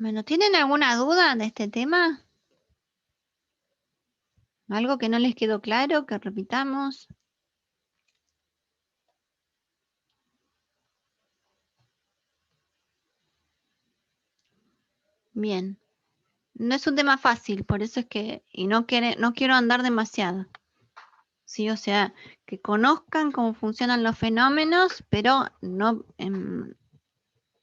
Bueno, ¿tienen alguna duda de este tema? ¿Algo que no les quedó claro, que repitamos? Bien. No es un tema fácil, por eso es que, y no quiero andar demasiado. Sí, o sea, que conozcan cómo funcionan los fenómenos, pero no en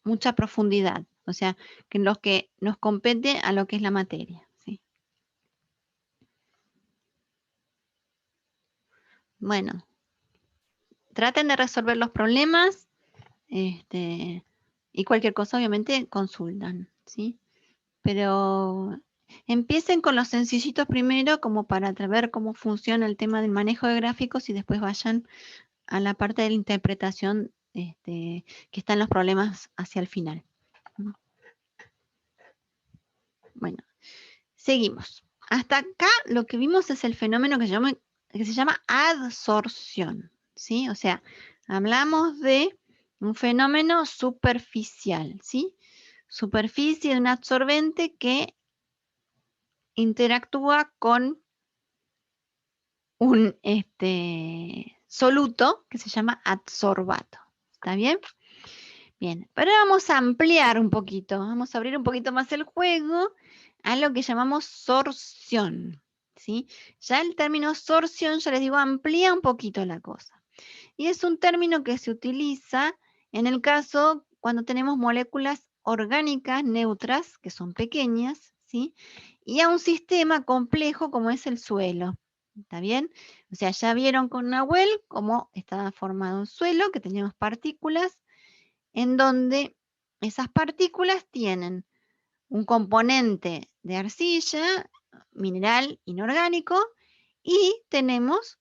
mucha profundidad. O sea, que en los que nos compete a lo que es la materia. ¿Sí? Bueno, traten de resolver los problemas, y cualquier cosa, obviamente, consultan, ¿sí? Pero empiecen con los sencillitos primero, como para ver cómo funciona el tema del manejo de gráficos y después vayan a la parte de la interpretación, que están los problemas hacia el final. Bueno, seguimos. Hasta acá lo que vimos es el fenómeno que se llama adsorción, ¿sí? O sea, hablamos de un fenómeno superficial, ¿sí? Superficie de un absorbente que interactúa con un soluto que se llama adsorbato. ¿Está bien? Bien, pero vamos a ampliar un poquito, vamos a abrir un poquito más el juego a lo que llamamos sorción, ¿sí? Ya el término sorción, ya les digo, amplía un poquito la cosa. Y es un término que se utiliza en el caso cuando tenemos moléculas orgánicas neutras, que son pequeñas, ¿sí? Y a un sistema complejo como es el suelo. ¿Está bien? O sea, ya vieron con Nahuel cómo estaba formado un suelo, que teníamos partículas, en donde esas partículas tienen un componente de arcilla, mineral inorgánico, y tenemos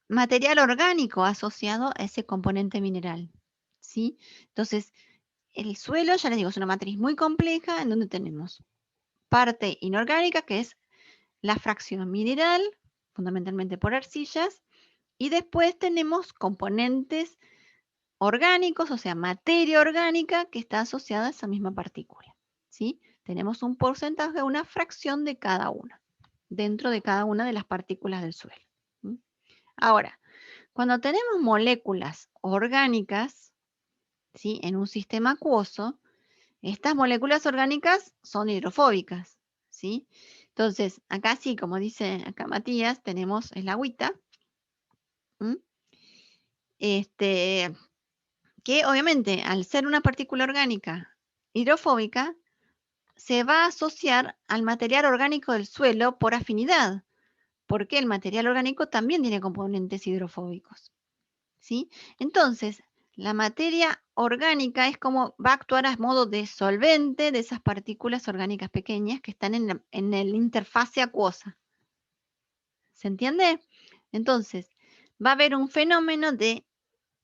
material orgánico asociado a ese componente mineral, ¿sí? Entonces, el suelo, ya les digo, es una matriz muy compleja en donde tenemos parte inorgánica, que es la fracción mineral, fundamentalmente por arcillas, y después tenemos componentes orgánicos, o sea, materia orgánica que está asociada a esa misma partícula, ¿sí? Tenemos un porcentaje, una fracción de cada una, dentro de cada una de las partículas del suelo. ¿Sí? Ahora, cuando tenemos moléculas orgánicas, ¿sí? En un sistema acuoso, estas moléculas orgánicas son hidrofóbicas, ¿sí? Entonces, acá sí, como dice acá Matías, tenemos el agüita, que obviamente al ser una partícula orgánica hidrofóbica, se va a asociar al material orgánico del suelo por afinidad, porque el material orgánico también tiene componentes hidrofóbicos, ¿sí? Entonces, la materia orgánica es como va a actuar a modo de solvente de esas partículas orgánicas pequeñas que están en el interfase acuosa. ¿Se entiende? Entonces, va a haber un fenómeno de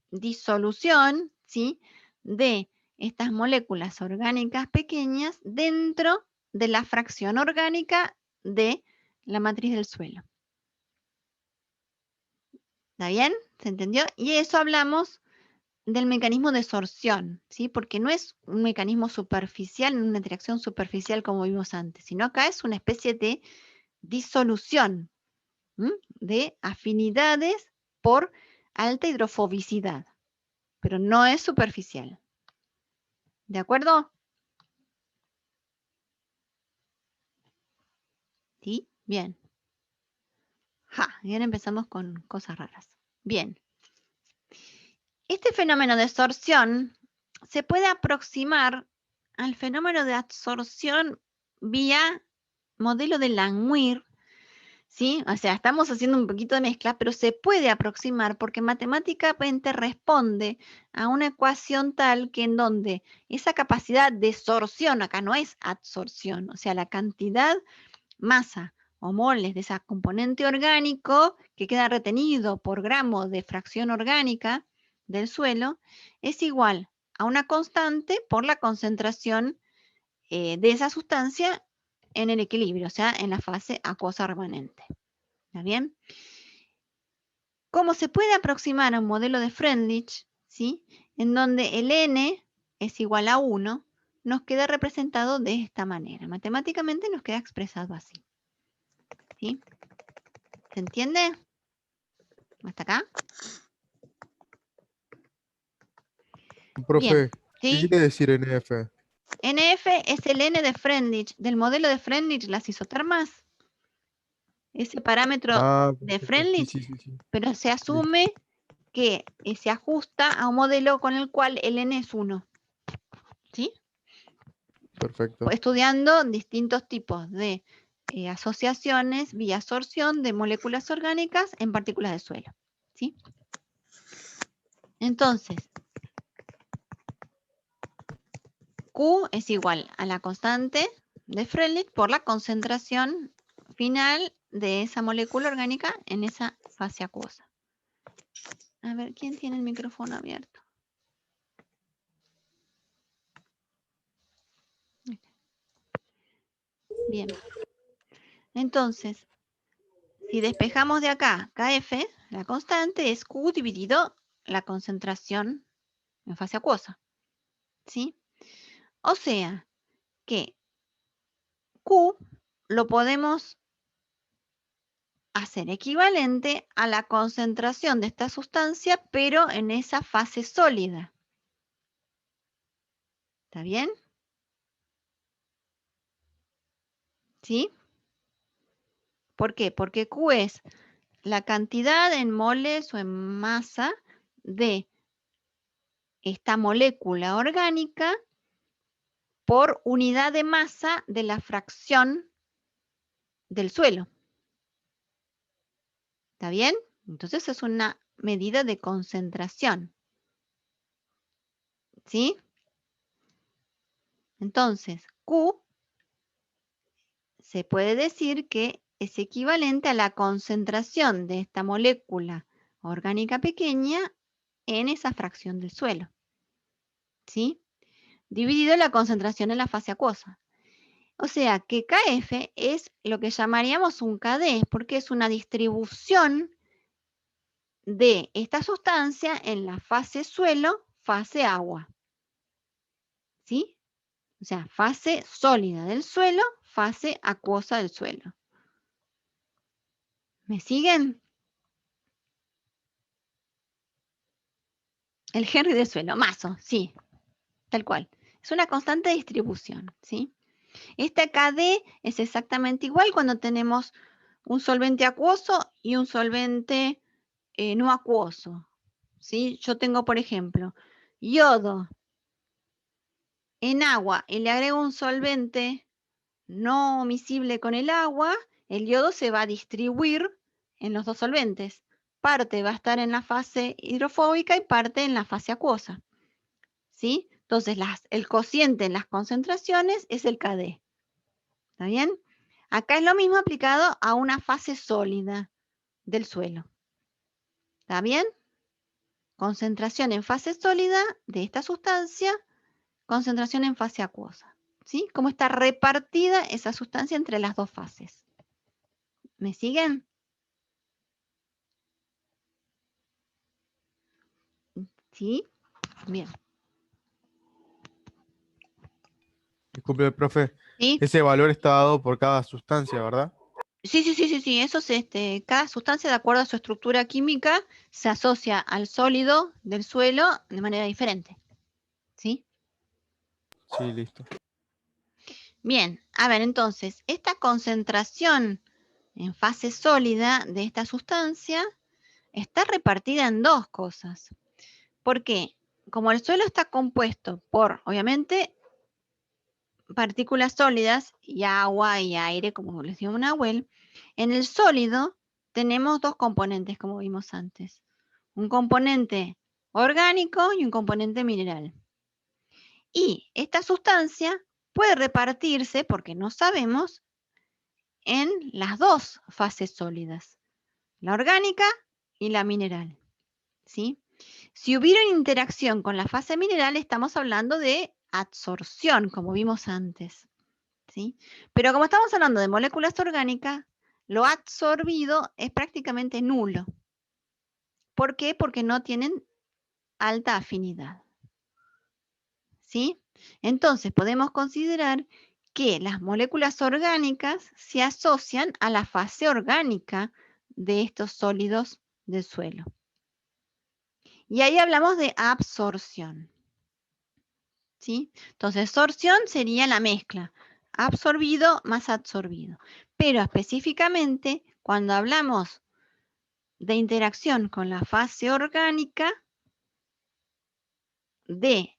disolución, ¿sí? De estas moléculas orgánicas pequeñas dentro de la fracción orgánica de la matriz del suelo. ¿Está bien? ¿Se entendió? Y eso hablamos del mecanismo de sorción, ¿sí? Porque no es un mecanismo superficial, una interacción superficial como vimos antes, sino acá es una especie de disolución, de afinidades por alta hidrofobicidad, pero no es superficial. ¿De acuerdo? ¿Sí? Bien. Y ahora empezamos con cosas raras. Bien. Este fenómeno de sorción se puede aproximar al fenómeno de absorción vía modelo de Langmuir, ¿sí? O sea, estamos haciendo un poquito de mezcla, pero se puede aproximar porque matemáticamente responde a una ecuación tal que en donde esa capacidad de sorción, acá no es absorción, o sea, la cantidad masa o moles de ese componente orgánico que queda retenido por gramo de fracción orgánica del suelo es igual a una constante por la concentración de esa sustancia en el equilibrio, o sea, en la fase acuosa remanente. ¿Está bien? ¿Cómo se puede aproximar a un modelo de Freundlich, ¿sí? En donde el n es igual a 1, nos queda representado de esta manera. Matemáticamente nos queda expresado así. ¿Sí? ¿Se entiende? ¿Hasta acá? Bien. Profe, ¿qué ¿Sí? quiere decir NF? NF es el N de Freundlich, del modelo de Freundlich, las isotermas. Ese parámetro Ah, de perfecto. Sí, Freundlich, sí, sí, sí. pero se Listo. asume que se ajusta a un modelo con el cual el N es 1. ¿Sí? Perfecto. Estudiando distintos tipos de asociaciones vía absorción de moléculas orgánicas en partículas de suelo. ¿Sí? Entonces, Q es igual a la constante de Freundlich por la concentración final de esa molécula orgánica en esa fase acuosa. A ver, ¿quién tiene el micrófono abierto? Bien. Entonces, si despejamos de acá KF, la constante es Q dividido la concentración en fase acuosa. ¿Sí? O sea, que Q lo podemos hacer equivalente a la concentración de esta sustancia, pero en esa fase sólida. ¿Está bien? ¿Sí? ¿Por qué? Porque Q es la cantidad en moles o en masa de esta molécula orgánica por unidad de masa de la fracción del suelo. ¿Está bien? Entonces es una medida de concentración. ¿Sí? Entonces, Q se puede decir que es equivalente a la concentración de esta molécula orgánica pequeña en esa fracción del suelo. ¿Sí? Dividido la concentración en la fase acuosa. O sea que KF es lo que llamaríamos un KD, porque es una distribución de esta sustancia en la fase suelo, fase agua. ¿Sí? O sea, fase sólida del suelo, fase acuosa del suelo. ¿Me siguen? El Henry del suelo, mazo, sí, tal cual. Es una constante distribución, ¿sí? Esta KD es exactamente igual cuando tenemos un solvente acuoso y un solvente no acuoso, ¿sí? Yo tengo, por ejemplo, yodo en agua y le agrego un solvente no miscible con el agua, el yodo se va a distribuir en los dos solventes. Parte va a estar en la fase hidrofóbica y parte en la fase acuosa. ¿Sí? Entonces, el cociente en las concentraciones es el KD. ¿Está bien? Acá es lo mismo aplicado a una fase sólida del suelo. ¿Está bien? Concentración en fase sólida de esta sustancia, concentración en fase acuosa. ¿Sí? Cómo está repartida esa sustancia entre las dos fases. ¿Me siguen? ¿Sí? Bien. Disculpe, profe. ¿Sí? Ese valor está dado por cada sustancia, ¿verdad? Sí. Eso es, cada sustancia, de acuerdo a su estructura química, se asocia al sólido del suelo de manera diferente. ¿Sí? Sí, listo. Bien, a ver, entonces, esta concentración en fase sólida de esta sustancia está repartida en dos cosas. ¿Por qué? Como el suelo está compuesto por, obviamente, partículas sólidas y agua y aire, como les dio Nahuel, en el sólido tenemos dos componentes, como vimos antes. Un componente orgánico y un componente mineral. Y esta sustancia puede repartirse, porque no sabemos, en las dos fases sólidas, la orgánica y la mineral. ¿Sí? Si hubiera una interacción con la fase mineral, estamos hablando de absorción, como vimos antes. ¿Sí? Pero como estamos hablando de moléculas orgánicas, lo absorbido es prácticamente nulo. ¿Por qué? Porque no tienen alta afinidad. ¿Sí? Entonces, podemos considerar que las moléculas orgánicas se asocian a la fase orgánica de estos sólidos del suelo. Y ahí hablamos de absorción. ¿Sí? Entonces, sorción sería la mezcla, absorbido más absorbido. Pero específicamente, cuando hablamos de interacción con la fase orgánica de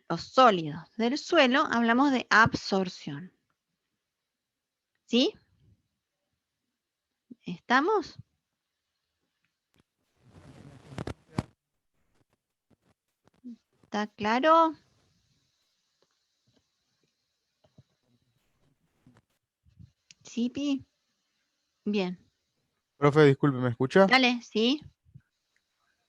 los sólidos del suelo, hablamos de absorción. ¿Sí? ¿Estamos? ¿Está claro? ¿Sí, Pi? Bien. Profe, disculpe, ¿me escucha? Dale, ¿sí?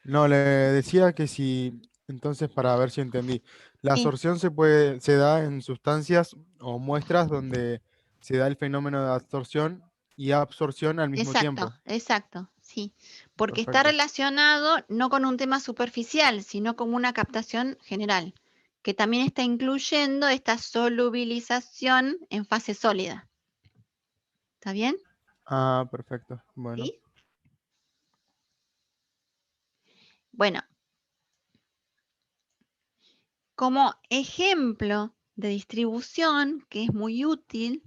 No, le decía que si, entonces para ver si entendí, la Sí, absorción se da en sustancias o muestras donde se da el fenómeno de absorción y absorción al mismo exacto, tiempo. exacto, sí. Porque está Perfecto. relacionado no con un tema superficial, sino como una captación general, que también está incluyendo esta solubilización en fase sólida. ¿Está bien? Ah, perfecto. Bueno, ¿Sí? Bueno, como ejemplo de distribución que es muy útil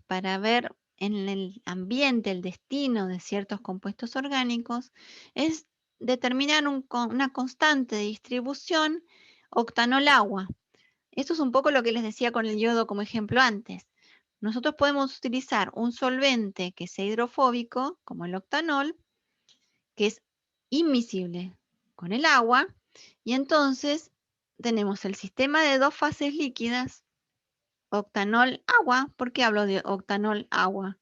para ver en el ambiente el destino de ciertos compuestos orgánicos, es determinar una constante de distribución octanol-agua. Esto es un poco lo que les decía con el yodo como ejemplo antes. Nosotros podemos utilizar un solvente que sea hidrofóbico, como el octanol, que es inmiscible con el agua, y entonces tenemos el sistema de dos fases líquidas, octanol agua. ¿Por qué hablo de octanol agua?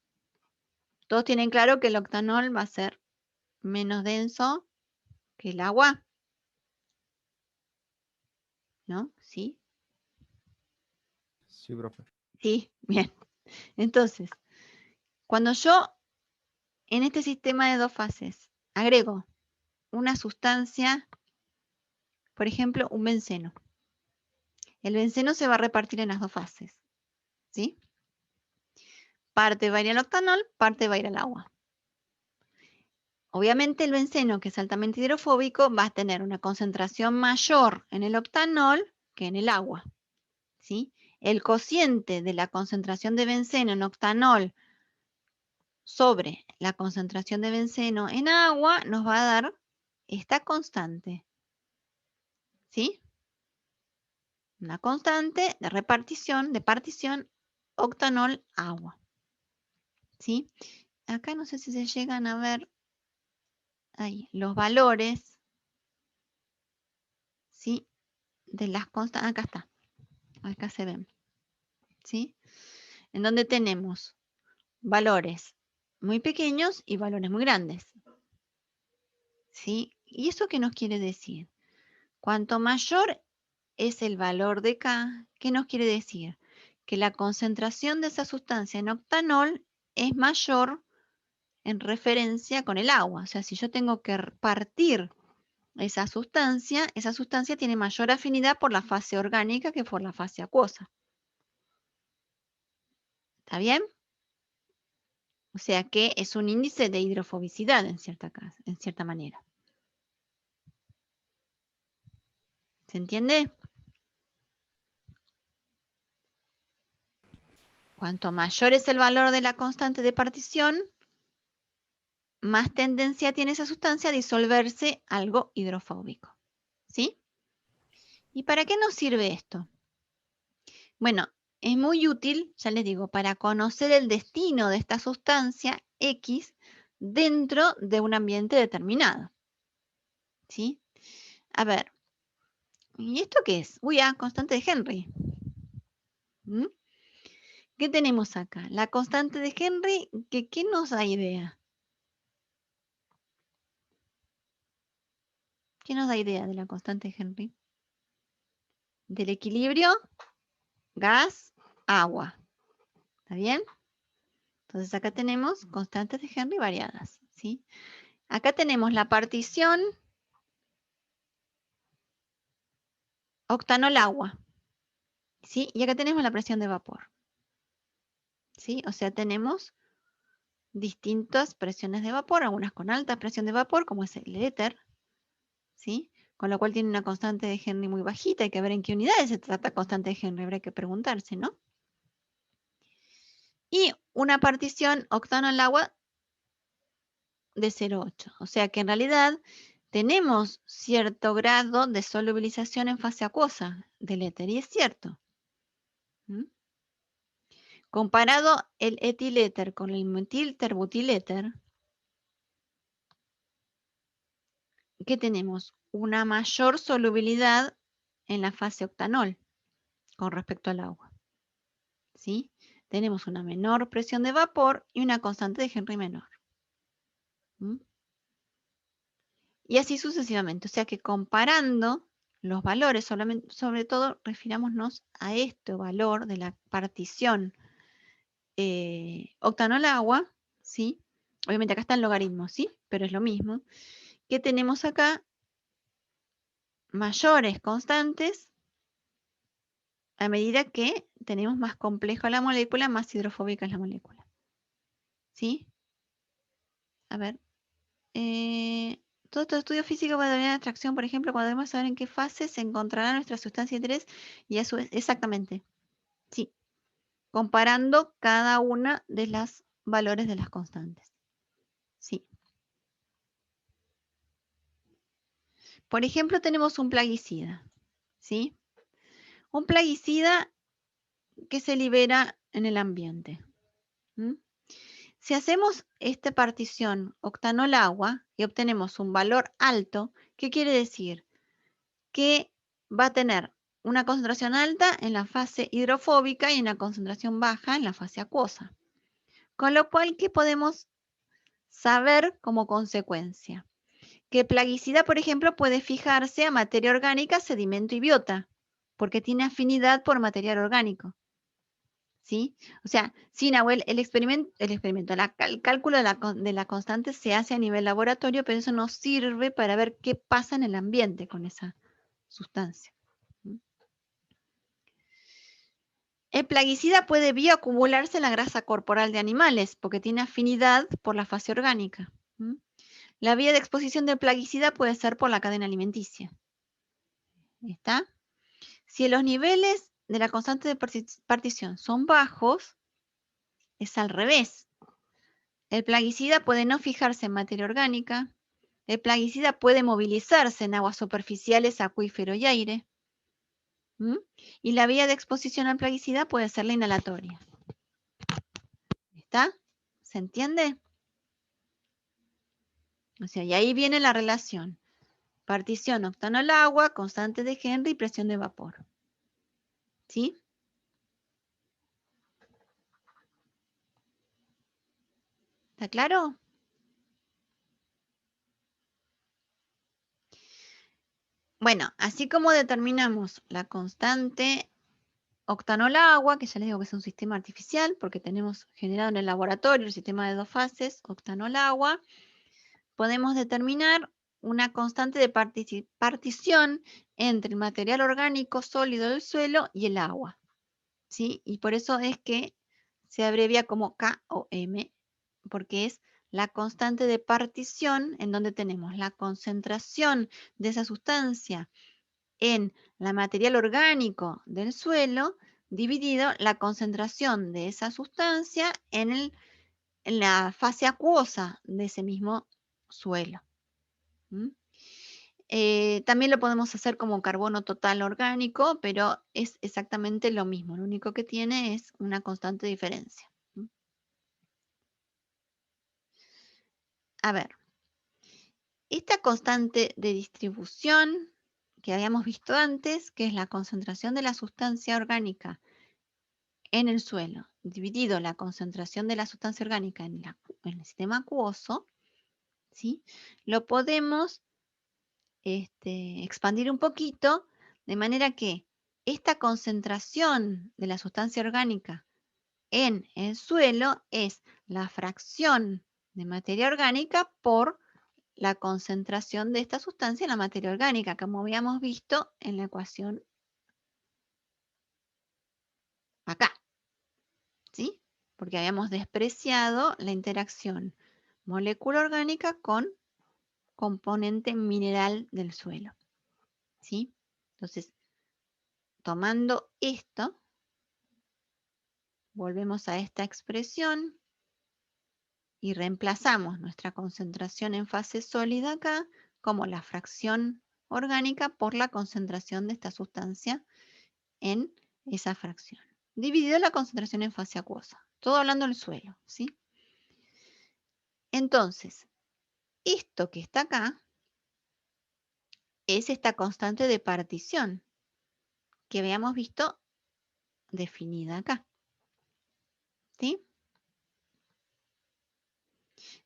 Todos tienen claro que el octanol va a ser menos denso que el agua, ¿no? ¿Sí? sí, profe. Sí, bien. Entonces, cuando yo en este sistema de dos fases agrego una sustancia, por ejemplo, un benceno, el benceno se va a repartir en las dos fases, ¿sí? Parte va a ir al octanol, parte va a ir al agua. Obviamente el benceno, que es altamente hidrofóbico, va a tener una concentración mayor en el octanol que en el agua, ¿sí? El cociente de la concentración de benceno en octanol sobre la concentración de benceno en agua nos va a dar esta constante, ¿sí? Una constante de repartición, de partición, octanol-agua, ¿sí? Acá no sé si se llegan a ver ahí los valores, ¿sí? De las constantes, acá está, acá se ven, ¿sí? En donde tenemos valores muy pequeños y valores muy grandes, ¿sí? ¿Y eso qué nos quiere decir? Cuanto mayor es el valor de K, ¿qué nos quiere decir? Que la concentración de esa sustancia en octanol es mayor en referencia con el agua. O sea, si yo tengo que partir esa sustancia tiene mayor afinidad por la fase orgánica que por la fase acuosa. ¿Está bien? O sea que es un índice de hidrofobicidad en cierta manera. ¿Se entiende? Cuanto mayor es el valor de la constante de partición, más tendencia tiene esa sustancia a disolverse algo hidrofóbico. ¿Sí? ¿Y para qué nos sirve esto? Bueno, es muy útil, ya les digo, para conocer el destino de esta sustancia X dentro de un ambiente determinado. ¿Sí? A ver, ¿y esto qué es? Uy, constante de Henry. ¿Mm? ¿Qué tenemos acá? La constante de Henry, ¿qué nos da idea? ¿Qué nos da idea de la constante de Henry? Del equilibrio gas-agua. ¿Está bien? Entonces acá tenemos constantes de Henry variadas, ¿sí? Acá tenemos la partición octanol agua, ¿sí? Y acá tenemos la presión de vapor, ¿sí? O sea, tenemos distintas presiones de vapor, algunas con alta presión de vapor, como es el éter, ¿sí? Con lo cual tiene una constante de Henry muy bajita. Hay que ver en qué unidades se trata constante de Henry, habrá que preguntarse, ¿no? Y una partición octanol agua de 0,8. O sea que en realidad tenemos cierto grado de solubilización en fase acuosa del éter, y es cierto. ¿Mm? Comparado el etiléter con el metilterbutiléter, ¿qué tenemos? Una mayor solubilidad en la fase octanol con respecto al agua, ¿sí? Tenemos una menor presión de vapor y una constante de Henry menor. ¿Mm? Y así sucesivamente. O sea que comparando los valores, sobre todo refirámonos a este valor de la partición octanol agua, ¿sí? Obviamente acá está el logaritmo, ¿sí? Pero es lo mismo. Que tenemos acá mayores constantes a medida que tenemos más compleja la molécula, más hidrofóbica es la molécula. ¿Sí? A ver. Todos estos estudios físicos para determinar la extracción, por ejemplo, cuando debemos saber en qué fase se encontrará nuestra sustancia de interés, y eso es exactamente. Sí. Comparando cada una de los valores de las constantes. Sí. Por ejemplo, tenemos un plaguicida. ¿Sí? Un plaguicida que se libera en el ambiente. ¿Mm? Si hacemos esta partición octanol-agua y obtenemos un valor alto, ¿qué quiere decir? Que va a tener una concentración alta en la fase hidrofóbica y una concentración baja en la fase acuosa. Con lo cual, ¿qué podemos saber como consecuencia? Que plaguicida, por ejemplo, puede fijarse a materia orgánica, sedimento y biota, porque tiene afinidad por material orgánico. ¿Sí? O sea, sí, Nahuel, el cálculo de la constante se hace a nivel laboratorio, pero eso nos sirve para ver qué pasa en el ambiente con esa sustancia. El plaguicida puede bioacumularse en la grasa corporal de animales, porque tiene afinidad por la fase orgánica. La vía de exposición del plaguicida puede ser por la cadena alimenticia. ¿Está? Si los niveles de la constante de partición son bajos, es al revés. El plaguicida puede no fijarse en materia orgánica. El plaguicida puede movilizarse en aguas superficiales, acuífero y aire. Y la vía de exposición al plaguicida puede ser la inhalatoria. ¿Está? ¿Se entiende? O sea, y ahí viene la relación. Partición octanol agua, constante de Henry y presión de vapor. ¿Sí? ¿Está claro? Bueno, así como determinamos la constante octanol agua, que ya les digo que es un sistema artificial, porque tenemos generado en el laboratorio el sistema de dos fases, octanol agua, podemos determinar una constante de partición entre el material orgánico sólido del suelo y el agua. ¿Sí? Y por eso es que se abrevia como KOM, porque es la constante de partición en donde tenemos la concentración de esa sustancia en la material orgánico del suelo dividido la concentración de esa sustancia en la fase acuosa de ese mismo suelo. También lo podemos hacer como carbono total orgánico, pero es exactamente lo mismo. Lo único que tiene es una constante diferencia. A ver, esta constante de distribución que habíamos visto antes, que es la concentración de la sustancia orgánica en el suelo, dividido la concentración de la sustancia orgánica en el sistema acuoso, ¿sí? Lo podemos expandir un poquito, de manera que esta concentración de la sustancia orgánica en el suelo es la fracción de materia orgánica por la concentración de esta sustancia en la materia orgánica, como habíamos visto en la ecuación acá, ¿sí? Porque habíamos despreciado la interacción molécula orgánica con componente mineral del suelo, ¿sí? Entonces, tomando esto, volvemos a esta expresión y reemplazamos nuestra concentración en fase sólida acá como la fracción orgánica por la concentración de esta sustancia en esa fracción. Dividido la concentración en fase acuosa. Todo hablando del suelo, ¿sí? Entonces, esto que está acá es esta constante de partición que habíamos visto definida acá, ¿sí?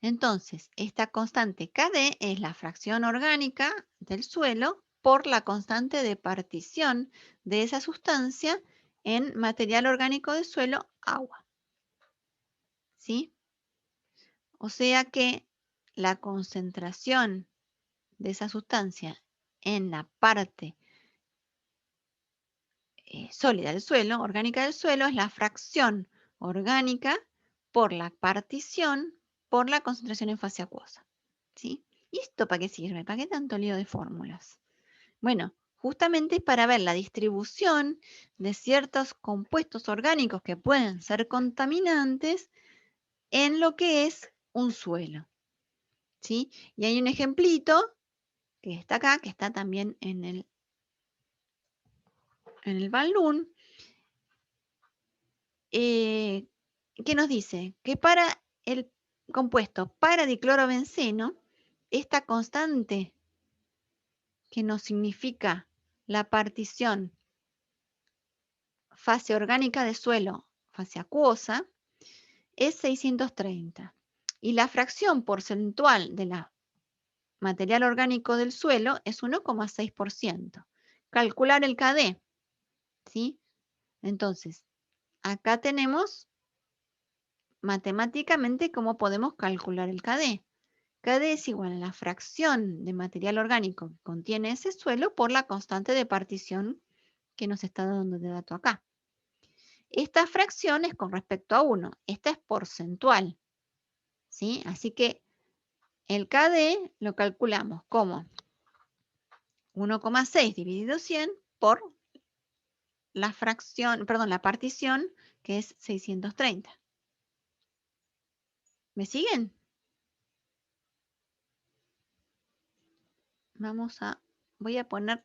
Entonces, esta constante Kd es la fracción orgánica del suelo por la constante de partición de esa sustancia en material orgánico del suelo, agua, ¿sí? O sea que la concentración de esa sustancia en la parte sólida del suelo, orgánica del suelo, es la fracción orgánica por la partición por la concentración en fase acuosa, ¿sí? ¿Y esto para qué sirve? ¿Para qué tanto lío de fórmulas? Bueno, justamente es para ver la distribución de ciertos compuestos orgánicos que pueden ser contaminantes en lo que es un suelo, ¿sí? Y hay un ejemplito que está acá, que está también en el balloon, que nos dice que para el compuesto paradiclorobenceno, esta constante que nos significa la partición fase orgánica de suelo, fase acuosa, es 630. Y la fracción porcentual de la material orgánico del suelo es 1,6%. Calcular el Kd, ¿sí? Entonces, acá tenemos matemáticamente cómo podemos calcular el Kd. Kd es igual a la fracción de material orgánico que contiene ese suelo por la constante de partición que nos está dando de dato acá. Esta fracción es con respecto a 1, esta es porcentual, ¿sí? Así que el Kd lo calculamos como 1,6 dividido 100 por la fracción, perdón, la partición que es 630. ¿Me siguen? Voy a poner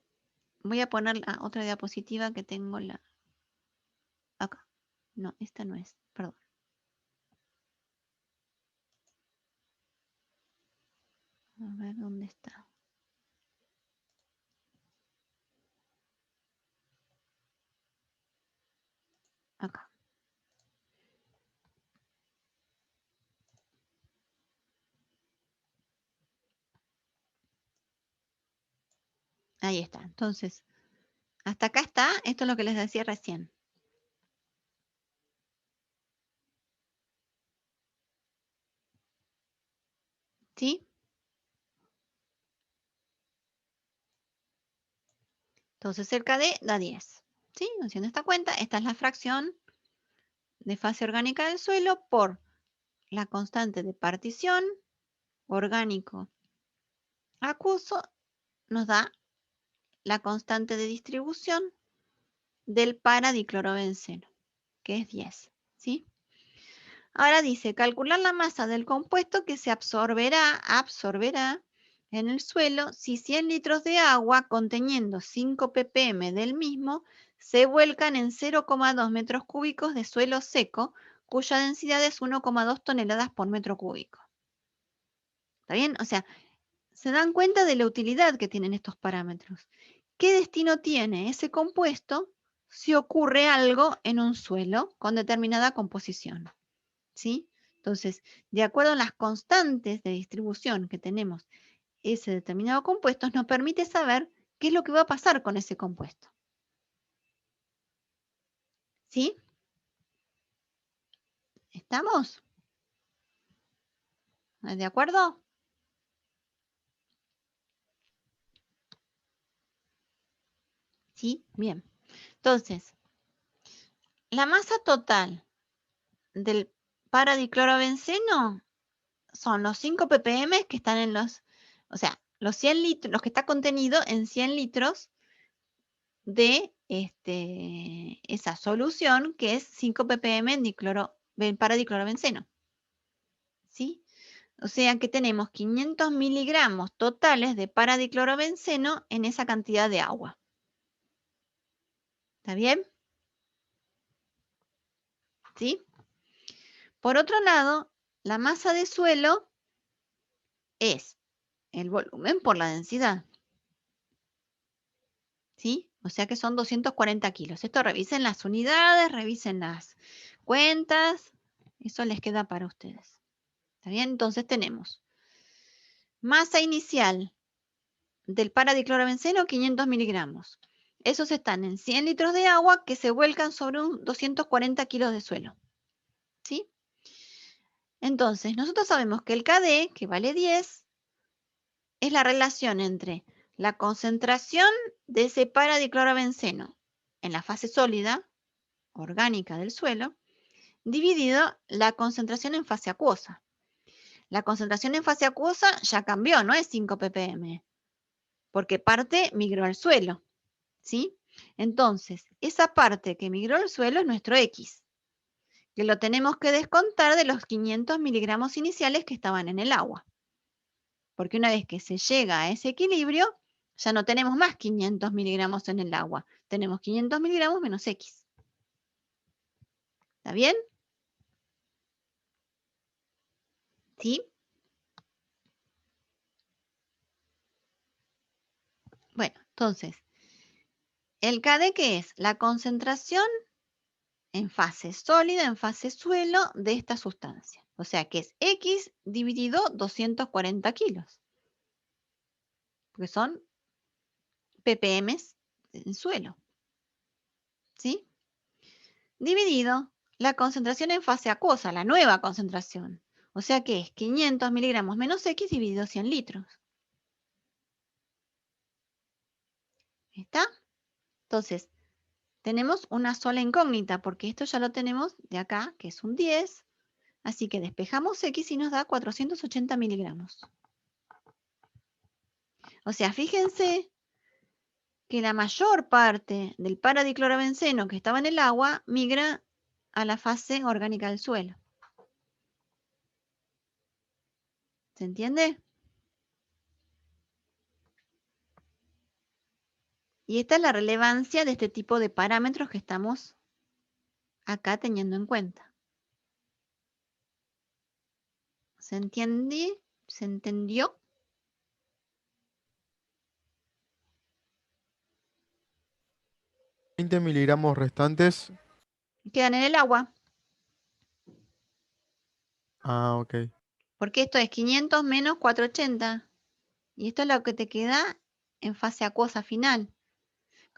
la otra diapositiva que tengo acá. No, esta no es, perdón. A ver dónde está. Acá. Ahí está. Entonces, hasta acá está. Esto es lo que les decía recién. ¿Sí? Entonces el KD da 10. ¿Sí? Haciendo esta cuenta, esta es la fracción de fase orgánica del suelo por la constante de partición orgánico acuoso nos da la constante de distribución del paradiclorobenceno, que es 10. ¿Sí? Ahora dice, calcular la masa del compuesto que se absorberá en el suelo si 100 litros de agua conteniendo 5 ppm del mismo se vuelcan en 0,2 metros cúbicos de suelo seco, cuya densidad es 1,2 toneladas por metro cúbico. ¿Está bien? O sea, se dan cuenta de la utilidad que tienen estos parámetros. ¿Qué destino tiene ese compuesto si ocurre algo en un suelo con determinada composición? ¿Sí? Entonces, de acuerdo a las constantes de distribución que tenemos ese determinado compuesto, nos permite saber qué es lo que va a pasar con ese compuesto. ¿Sí? ¿Estamos? ¿De acuerdo? ¿Sí? Bien. Entonces, la masa total del paradiclorobenceno son los 5 ppm que están en los, o sea, los 100 litros, los que está contenido en 100 litros de esa solución que es 5 ppm del paradiclorobenceno. ¿Sí? O sea que tenemos 500 miligramos totales de paradiclorobenceno en esa cantidad de agua. ¿Está bien? ¿Sí? Por otro lado, la masa de suelo es el volumen por la densidad. ¿Sí? O sea que son 240 kilos. Esto revisen las unidades, revisen las cuentas. Eso les queda para ustedes. ¿Está bien? Entonces tenemos masa inicial del paradiclorobenceno, 500 miligramos. Esos están en 100 litros de agua que se vuelcan sobre un 240 kilos de suelo. ¿Sí? Entonces, nosotros sabemos que el KD, que vale 10, es la relación entre la concentración de ese paradiclorobenceno en la fase sólida, orgánica del suelo, dividido la concentración en fase acuosa. La concentración en fase acuosa ya cambió, no es 5 ppm, porque parte migró al suelo, ¿sí? Entonces, esa parte que migró al suelo es nuestro X, que lo tenemos que descontar de los 500 miligramos iniciales que estaban en el agua. Porque una vez que se llega a ese equilibrio, ya no tenemos más 500 miligramos en el agua. Tenemos 500 miligramos menos X. ¿Está bien? ¿Sí? Bueno, entonces, ¿el KD qué es? La concentración en fase sólida, en fase suelo de esta sustancia. O sea que es X dividido 240 kilos. Porque son ppm en suelo. ¿Sí? Dividido la concentración en fase acuosa, la nueva concentración. O sea que es 500 miligramos menos X dividido 100 litros. ¿Está? Entonces, tenemos una sola incógnita, porque esto ya lo tenemos de acá, que es un 10. Así que despejamos X y nos da 480 miligramos. O sea, fíjense que la mayor parte del paradiclorobenceno que estaba en el agua migra a la fase orgánica del suelo. ¿Se entiende? Y esta es la relevancia de este tipo de parámetros que estamos acá teniendo en cuenta. ¿Se entiende? ¿Se entendió? 20 miligramos restantes. Quedan en el agua, Ah, ok. porque esto es 500 menos 480. Y esto es lo que te queda en fase acuosa final.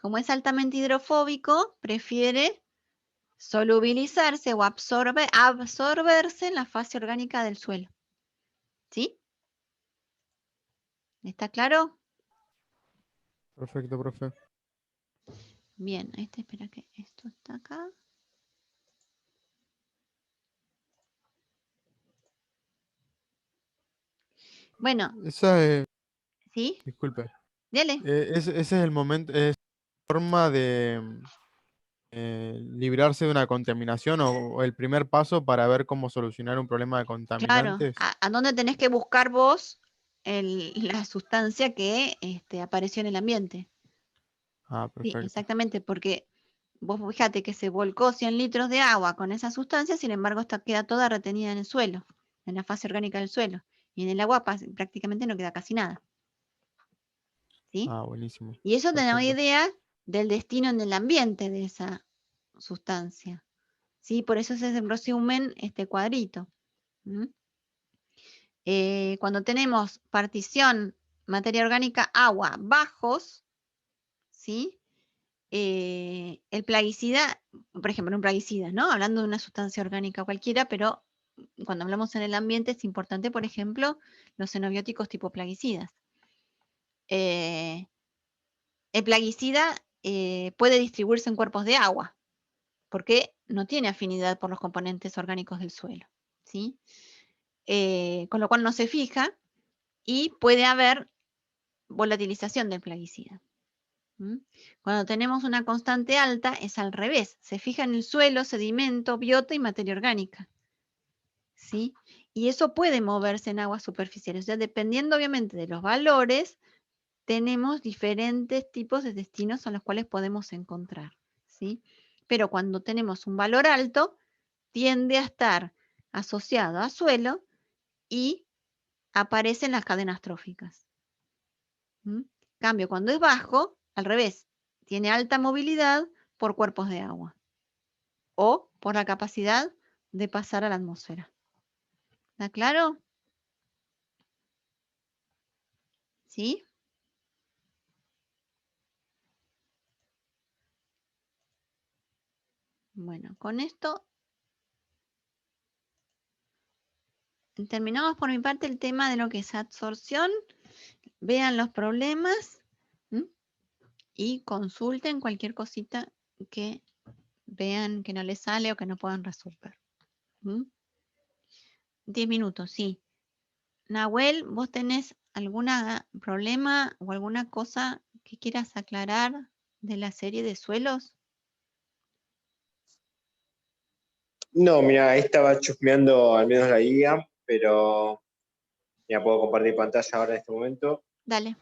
Como es altamente hidrofóbico, prefiere solubilizarse o absorberse en la fase orgánica del suelo. ¿Sí? ¿Está claro? Perfecto, profe. Bien, espera que esto está acá. Bueno, Esa es, ¿sí? disculpe. Dale. Ese es el momento, es forma de librarse de una contaminación o el primer paso para ver cómo solucionar un problema de Claro. contaminantes. ¿A dónde tenés que buscar vos la sustancia que apareció en el ambiente? Ah, Sí, perfecto. exactamente, porque vos fíjate que se volcó 100 litros de agua con esa sustancia, sin embargo, esta queda toda retenida en el suelo, en la fase orgánica del suelo. Y en el agua prácticamente no queda casi nada. ¿Sí? Ah, buenísimo. Y eso te da una Perfecto. idea del destino en el ambiente de esa sustancia. ¿Sí? Por eso es ese resumen, este cuadrito. ¿Mm? Cuando tenemos partición materia orgánica agua bajos, ¿sí? El plaguicida, por ejemplo, un plaguicida, ¿no? Hablando de una sustancia orgánica cualquiera, pero cuando hablamos en el ambiente es importante, por ejemplo, los xenobióticos tipo plaguicidas. El plaguicida puede distribuirse en cuerpos de agua, porque no tiene afinidad por los componentes orgánicos del suelo, ¿sí? Con lo cual no se fija y puede haber volatilización del plaguicida. ¿Mm? Cuando tenemos una constante alta es al revés, se fija en el suelo, sedimento, biota y materia orgánica, ¿sí? Y eso puede moverse en aguas superficiales. O sea, dependiendo obviamente de los valores, tenemos diferentes tipos de destinos a los cuales podemos encontrar, ¿sí? Pero cuando tenemos un valor alto, tiende a estar asociado a suelo y aparecen las cadenas tróficas. ¿Mm? Cambio, cuando es bajo, al revés, tiene alta movilidad por cuerpos de agua o por la capacidad de pasar a la atmósfera. ¿Está claro? ¿Sí? Bueno, con esto terminamos por mi parte el tema de lo que es absorción. Vean los problemas, ¿m? Y consulten cualquier cosita que vean que no les sale o que no puedan resolver. 10 minutos, sí. Nahuel, ¿vos tenés algún problema o alguna cosa que quieras aclarar de la serie de suelos? No, mira, ahí estaba chusmeando al menos la guía, pero ya puedo compartir pantalla ahora en este momento. Dale.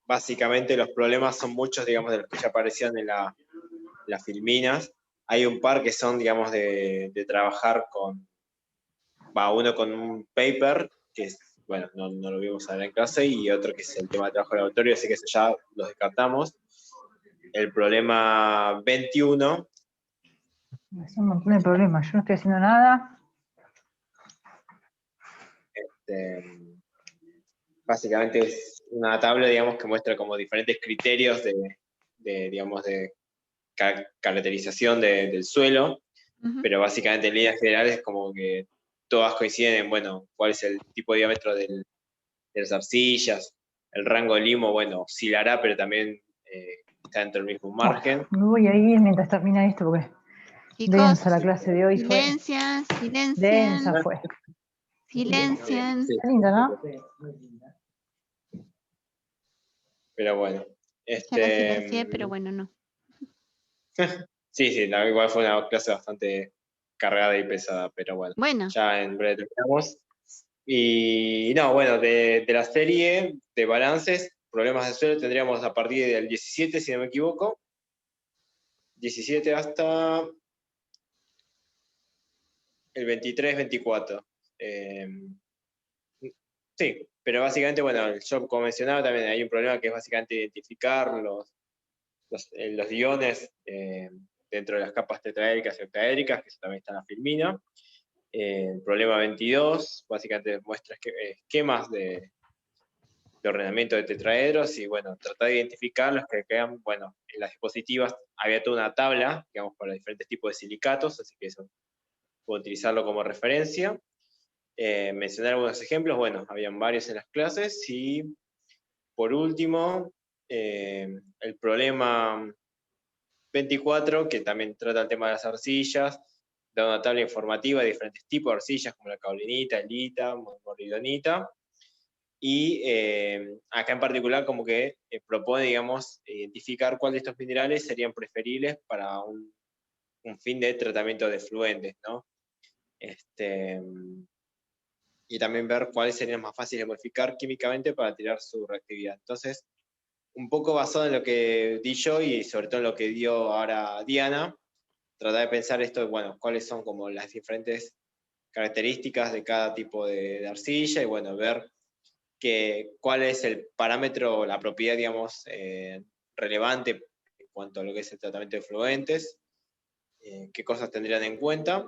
Básicamente los problemas son muchos, digamos, de los que ya aparecían en las filminas. Hay un par que son, digamos, de trabajar con, uno con un paper, que es, bueno, no lo vimos ahora en clase, y otro que es el tema de trabajo laboratorio, así que eso ya los descartamos. El problema 21. Es un montón de problemas. Yo no estoy haciendo nada. Básicamente es una tabla, digamos, que muestra como diferentes criterios digamos, de caracterización del suelo, pero básicamente en líneas generales como que todas coinciden en, bueno, cuál es el tipo de diámetro de las arcillas, el rango de limo, bueno, oscilará, pero también está dentro del mismo margen. Me voy a ir mientras termina esto porque Chicos, densa la clase de hoy fue. silencian, Densa fue. silencian. Sí. Está linda, ¿no? Pero bueno. Ya la silencié, pero bueno, no. Sí, igual fue una clase bastante cargada y pesada, pero bueno. Bueno. Ya en breve terminamos. Y no, bueno, de la serie de balances, problemas de suelo, tendríamos a partir del 17, si no me equivoco. 17 hasta el 23, 24. Sí, pero básicamente, bueno, yo como mencionaba también hay un problema que es básicamente identificar los iones dentro de las capas tetraédricas y octaédricas, que eso también está en la filmina. El problema 22, básicamente muestra esquemas de ordenamiento de tetraedros y, bueno, tratar de identificar los que quedan, bueno, en las diapositivas había toda una tabla, digamos, para diferentes tipos de silicatos, así que eso puedo utilizarlo como referencia. Mencionar algunos ejemplos, bueno, habían varios en las clases y, por último, el problema 24, que también trata el tema de las arcillas, da una tabla informativa de diferentes tipos de arcillas, como la caulinita, elita, morridonita, y acá en particular como que propone, digamos, identificar cuáles de estos minerales serían preferibles para un fin de tratamiento de efluentes, ¿no? Y también ver cuáles serían más fáciles de modificar químicamente para tirar su reactividad. Entonces, un poco basado en lo que di yo y sobre todo en lo que dio ahora Diana, tratar de pensar esto, bueno, cuáles son como las diferentes características de cada tipo de arcilla y, bueno, ver cuál es el parámetro, la propiedad, digamos, relevante en cuanto a lo que es el tratamiento de efluentes, qué cosas tendrían en cuenta.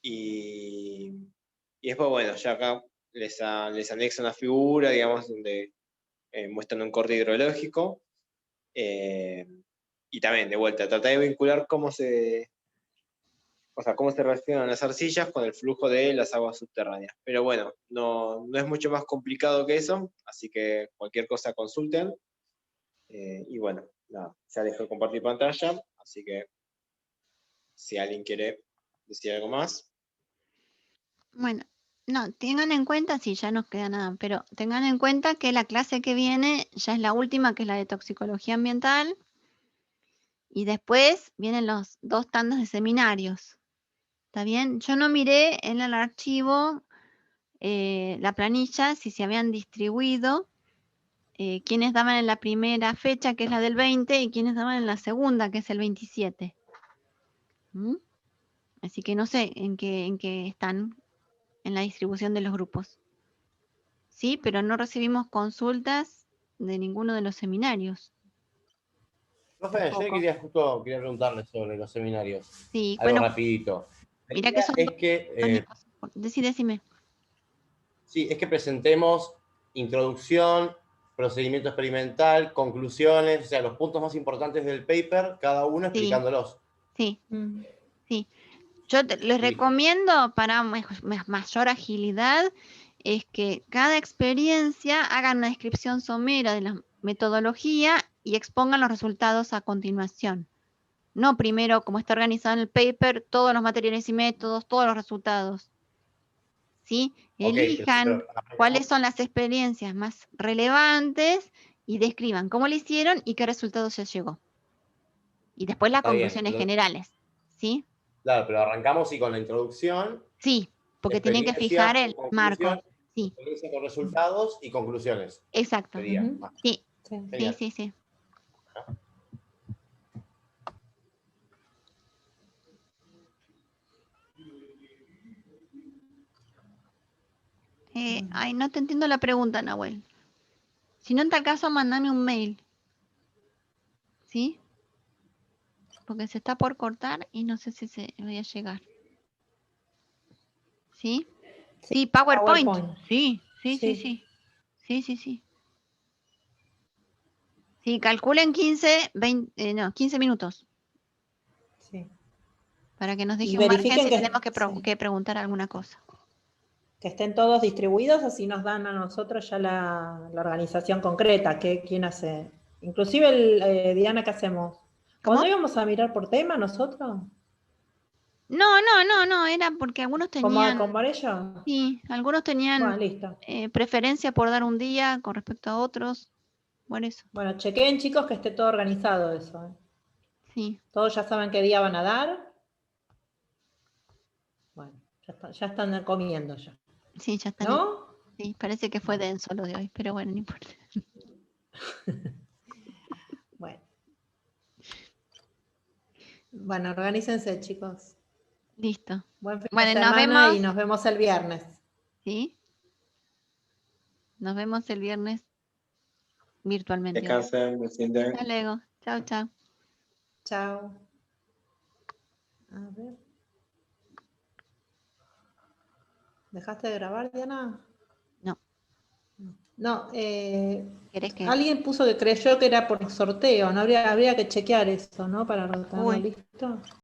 Y después, bueno, ya acá les anexo una figura, digamos, donde muestran un corte hidrológico. Y también, de vuelta, tratar de vincular cómo se o sea, cómo se relacionan las arcillas con el flujo de las aguas subterráneas. Pero bueno, no es mucho más complicado que eso, así que cualquier cosa consulten. Y bueno, nada, ya dejo de compartir pantalla, así que si alguien quiere decir algo más. Bueno, no, tengan en cuenta, sí, ya nos queda nada, pero tengan en cuenta que la clase que viene ya es la última, que es la de toxicología ambiental, y después vienen los 2 tandas de seminarios. ¿Está bien? Yo no miré en el archivo la planilla si se habían distribuido quiénes daban en la primera fecha, que es la del 20, y quiénes daban en la segunda, que es el 27. ¿Mm? Así que no sé en qué están en la distribución de los grupos. Sí, pero no recibimos consultas de ninguno de los seminarios. Profe, yo Tampoco. justo quería preguntarle sobre los seminarios. Sí, Algo bueno, rapidito. La mira que idea son es que, tónicos. Decime. sí, es que presentemos introducción, procedimiento experimental, conclusiones, o sea, los puntos más importantes del paper, cada uno Sí, explicándolos. sí, Mm. sí. Yo les Listo. recomiendo para mayor agilidad es que cada experiencia hagan una descripción somera de la metodología y expongan los resultados a continuación. No primero, como está organizado en el paper, todos los materiales y métodos, todos los resultados. ¿Sí? Ok, Elijan cuáles son las experiencias más relevantes y describan cómo lo hicieron y qué resultados se llegó. Y después las Está bien, conclusiones generales. ¿Sí? claro, pero arrancamos con la introducción, Sí, porque tienen que experiencia, fijar el marco. conclusión, Sí, experiencia con resultados y conclusiones. exacto. Sería. Ujú. Sí, Sí. sí, Genial. sí, sí. Ay, no te entiendo la pregunta, Nahuel. Si no, en tal caso, mandame un mail. ¿Sí? Porque se está por cortar y no sé si se voy a llegar. ¿Sí? Sí, PowerPoint. Sí, sí, sí, sí. Sí, sí, sí. Sí, calculen 15, 20, no, 15 minutos Sí. para que nos Y deje un margen verifiquen si que, tenemos sí, que preguntar alguna cosa. que estén todos distribuidos, así nos dan a nosotros ya la organización concreta, quién hace. Inclusive, Diana, ¿qué hacemos? ¿Cómo? ¿Cuándo íbamos a mirar por tema nosotros? No, era porque algunos tenían, ¿Con Varela? sí, algunos tenían Bueno, listo. preferencia por dar un día con respecto a otros. Por eso, Bueno, chequeen, chicos, que esté todo organizado eso. sí, ¿Todos ya saben qué día van a dar? Bueno, ya están comiendo ya. sí, ya están. ¿No? Sí, parece que fue denso lo de hoy, pero bueno, no importa. Bueno. Bueno, organícense, chicos. Listo. Buen fin de Bueno, nos semana y vemos, nos vemos el viernes. ¿sí? Nos vemos el viernes virtualmente. Descansen, me sienten. Hasta luego. Chao, chao. Chao. A ver. ¿Dejaste de grabar, Diana? No. No, ¿Querés que? alguien puso que creyó que era por sorteo, no habría que chequear eso, ¿no? Para rotar, Uy. ¿listo?